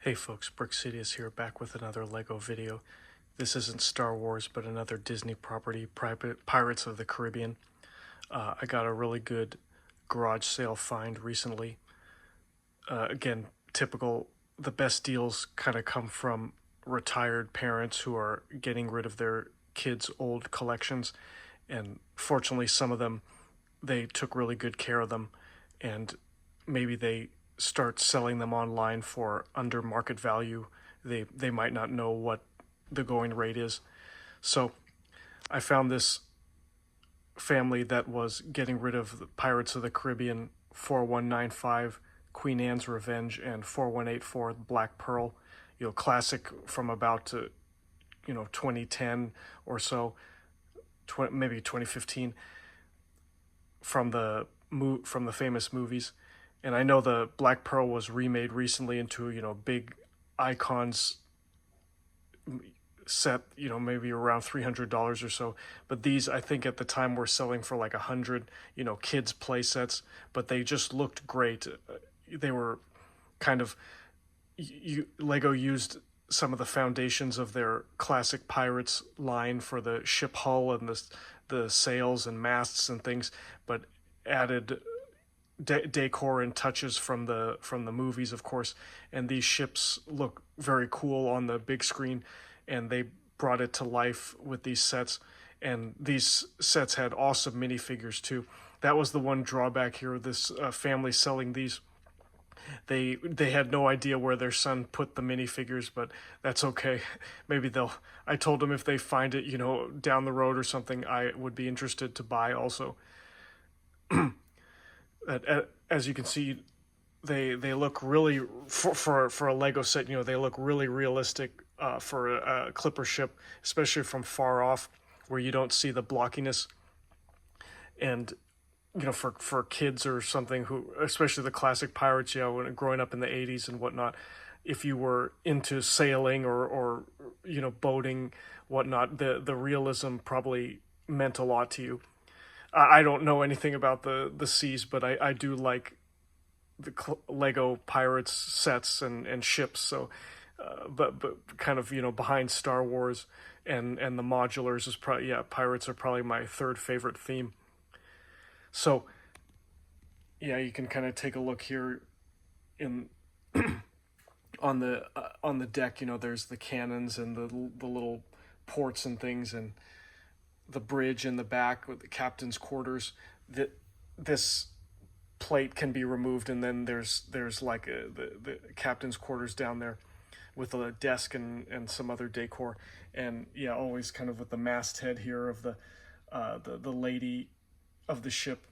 Hey folks, BrickSidious here, back with another LEGO video. This isn't Star Wars, but another Disney property, Pirates of the Caribbean. I got a really good garage sale find recently. Again, typical, the best deals kind of come from retired parents who are getting rid of their kids' old collections. And fortunately, some of them, they took really good care of them, and maybe they start selling them online for under market value. They might not know what the going rate is. So I found this family that was getting rid of the Pirates of the Caribbean 4195, Queen Anne's Revenge, and 4184, Black Pearl. Classic from about 2010 or so, maybe 2015, from the famous movies. And I know the Black Pearl was remade recently into, big icons set, maybe around $300 or so. But these, I think at the time, were selling for like 100, kids play sets, but they just looked great. They were kind of, Lego used some of the foundations of their classic Pirates line for the ship hull and the sails and masts and things, but added decor and touches from the movies, of course. And these ships look very cool on the big screen, and they brought it to life with these sets. And these sets had awesome minifigures too. That was the one drawback here. This family selling these, they had no idea where their son put the minifigures, but that's okay. Maybe I told them if they find it, down the road or something, I would be interested to buy also. As you can see, they look really, for a Lego set, they look really realistic for a clipper ship, especially from far off where you don't see the blockiness. And for kids or something, who, especially the classic Pirates, when growing up in the 80s and whatnot, if you were into sailing or boating, whatnot, the realism probably meant a lot to you. I don't know anything about the seas, but I do like the Lego Pirates sets and ships. So, but kind of behind Star Wars and the modulars is probably, Pirates are probably my third favorite theme. So yeah, you can kind of take a look here in on the deck. There's the cannons and the little ports and things, and the bridge in the back with the captain's quarters. This plate can be removed, and then there's like the captain's quarters down there with a desk and some other decor. And yeah, always kind of with the masthead here of the lady of the ship.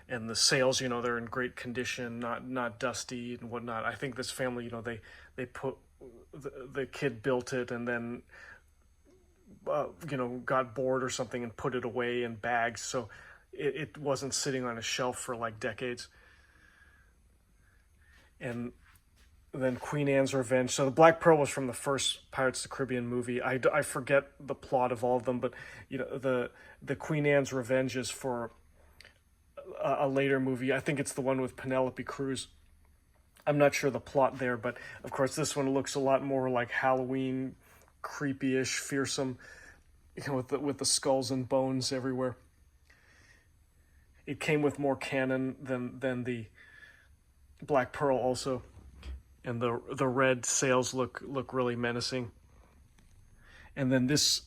And the sails, they're in great condition, not dusty and whatnot. I think this family, they put the kid built it, and then got bored or something and put it away in bags, so it wasn't sitting on a shelf for like decades. And then Queen Anne's Revenge. So the Black Pearl was from the first Pirates of the Caribbean movie. I forget the plot of all of them, but the Queen Anne's Revenge is for a later movie. I think it's the one with Penelope Cruz. I'm not sure the plot there, but of course this one looks a lot more like Halloween, creepy-ish, fearsome, with the skulls and bones everywhere. It came with more cannon than the Black Pearl also, and the red sails look really menacing. And then this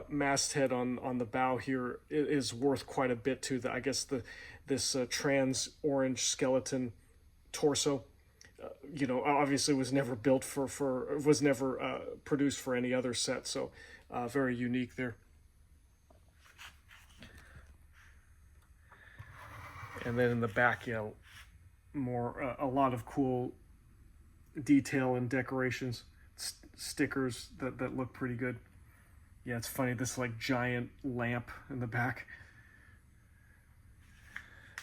masthead on the bow here is worth quite a bit too. I guess this trans orange skeleton torso, obviously was never built was never produced for any other set, so very unique there. And then in the back, more a lot of cool detail and decorations, stickers that look pretty good. Yeah, it's funny, this like giant lamp in the back.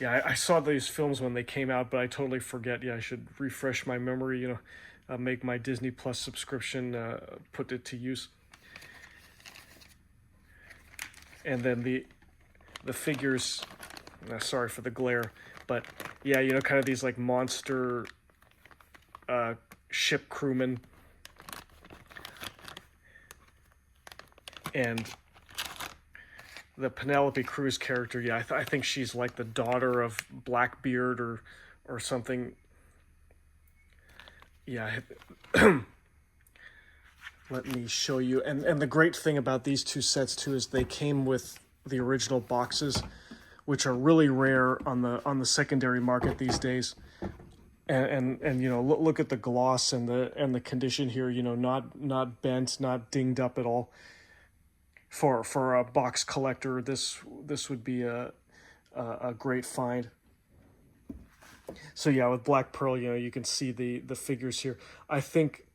Yeah, I saw these films when they came out, but I totally forget. Yeah, I should refresh my memory, make my Disney Plus subscription, put it to use. And then the figures, sorry for the glare, but yeah, you know, kind of these like monster ship crewmen. And the Penelope Cruz character, yeah, I think she's like the daughter of Blackbeard or something. Yeah, let me show you. And the great thing about these two sets too is they came with the original boxes, which are really rare on the secondary market these days. And you know, look at the gloss and the condition here. You know, not bent, not dinged up at all. For a box collector, this would be a great find. So yeah, with Black Pearl, you know, you can see the figures here. I think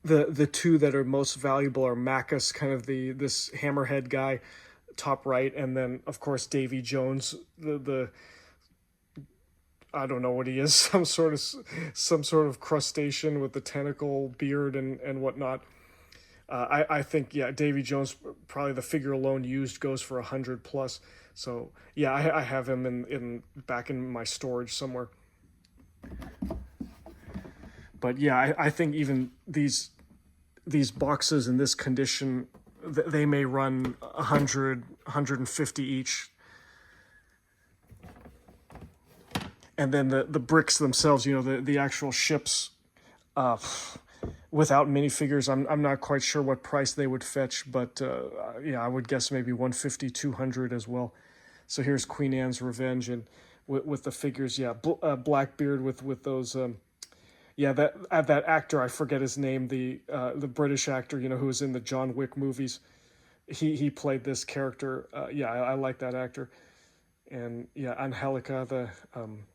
the two that are most valuable are Macus, kind of this hammerhead guy, top right, and then of course Davy Jones, the I don't know what he is, some sort of crustacean with the tentacle beard and whatnot. I think yeah, Davy Jones, probably the figure alone used goes for 100 plus. So yeah, I have him in back in my storage somewhere. But yeah, I think even these boxes in this condition, they may run 100, 150 each. And then the bricks themselves, you know, the actual ships, without minifigures, I'm not quite sure what price they would fetch, but yeah, I would guess maybe 150, 200 as well. So here's Queen Anne's Revenge, and with the figures, yeah, Blackbeard with those, yeah, that actor, I forget his name, the British actor, you know, who was in the John Wick movies. He played this character. Yeah, I like that actor. And yeah, Angelica, the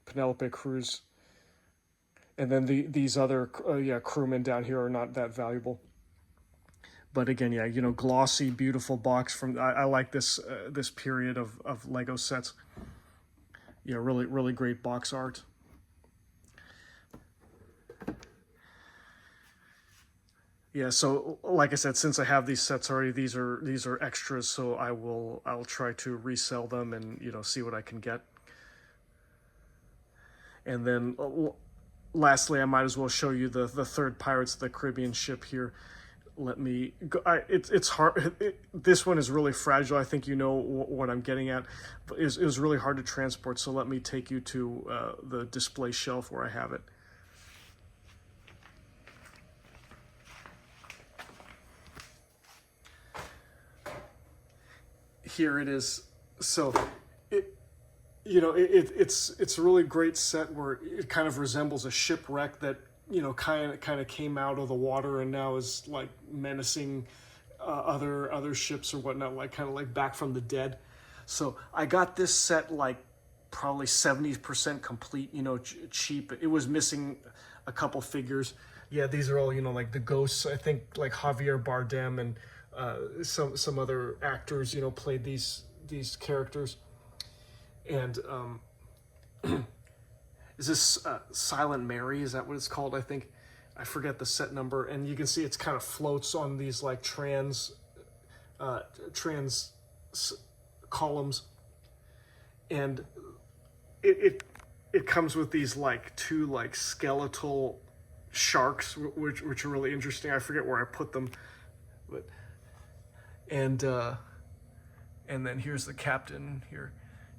Penelope Cruz, and then these other yeah, crewmen down here are not that valuable. But again, yeah, you know, glossy, beautiful box from. I like this this period of Lego sets. Yeah, really great box art. Yeah, so like I said, since I have these sets already, these are extras, so I'll try to resell them and, you know, see what I can get. And then lastly, I might as well show you the third Pirates of the Caribbean ship here. Let me go. It's hard. This one is really fragile. I think you know what I'm getting at. But it was really hard to transport, so let me take you to the display shelf where I have it. Here it is. So it, you know, it's a really great set where it kind of resembles a shipwreck that, you know, kind of came out of the water and now is like menacing other ships or whatnot, like kind of like back from the dead. So I got this set like probably 70% complete, you know, cheap. It was missing a couple figures. Yeah, these are all, you know, like the ghosts. I think like Javier Bardem and some other actors, you know, played these characters. And is this Silent Mary? Is that what it's called? I think I forget the set number. And you can see it's kind of floats on these like trans columns, and it comes with these like two like skeletal sharks, which are really interesting. I forget where I put them, but and then here's the captain here,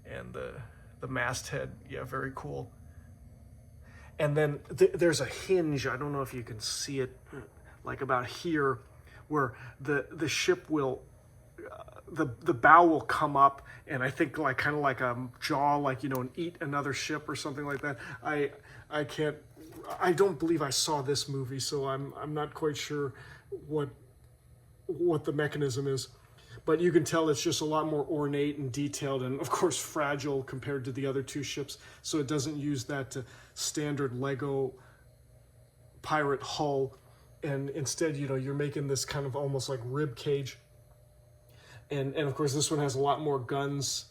and the masthead. Yeah, very cool. And then there's a hinge. I don't know if you can see it, like about here, where the ship will, the bow will come up, and I think like kind of like a jaw, like, you know, and eat another ship or something like that. I can't. I don't believe I saw this movie, so I'm not quite sure what the mechanism is. But you can tell it's just a lot more ornate and detailed, and of course fragile compared to the other two ships. So it doesn't use that standard Lego pirate hull, and instead, you know, you're making this kind of almost like rib cage. And of course this one has a lot more guns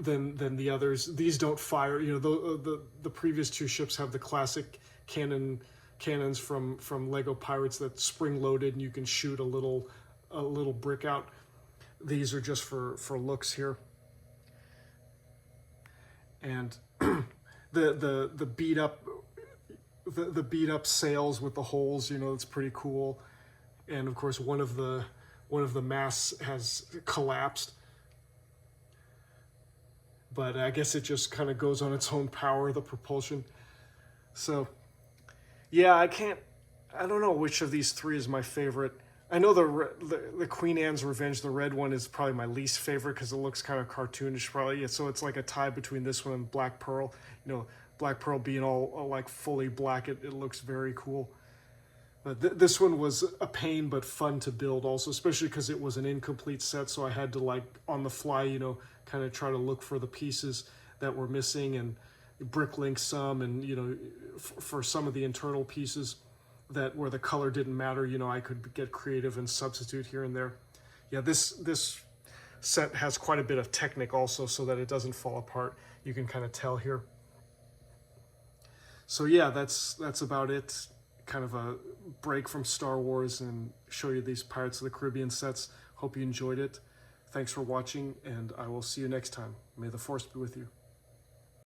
than the others. These don't fire. You know, the previous two ships have the classic cannons from Lego Pirates that spring loaded, and you can shoot a little brick out. These are just for looks here. And the beat up the beat up sails with the holes. You know, it's pretty cool. And of course, one of the masts has collapsed, but I guess it just kind of goes on its own power, the propulsion. So yeah, I don't know which of these three is my favorite. I know the Queen Anne's Revenge, the red one, is probably my least favorite because it looks kind of cartoonish, probably. Yeah, so it's like a tie between this one and Black Pearl. You know, Black Pearl being all like fully black, it looks very cool. But this one was a pain but fun to build also, especially because it was an incomplete set, so I had to, like, on the fly, you know, kind of try to look for the pieces that were missing and bricklink some, and, you know, for some of the internal pieces that where the color didn't matter, you know, I could get creative and substitute here and there. Yeah, this set has quite a bit of technique also, so that it doesn't fall apart. You can kind of tell here. So yeah, that's about it. Kind of a break from Star Wars and show you these Pirates of the Caribbean sets. Hope you enjoyed it. Thanks for watching, and I will see you next time. May the Force be with you.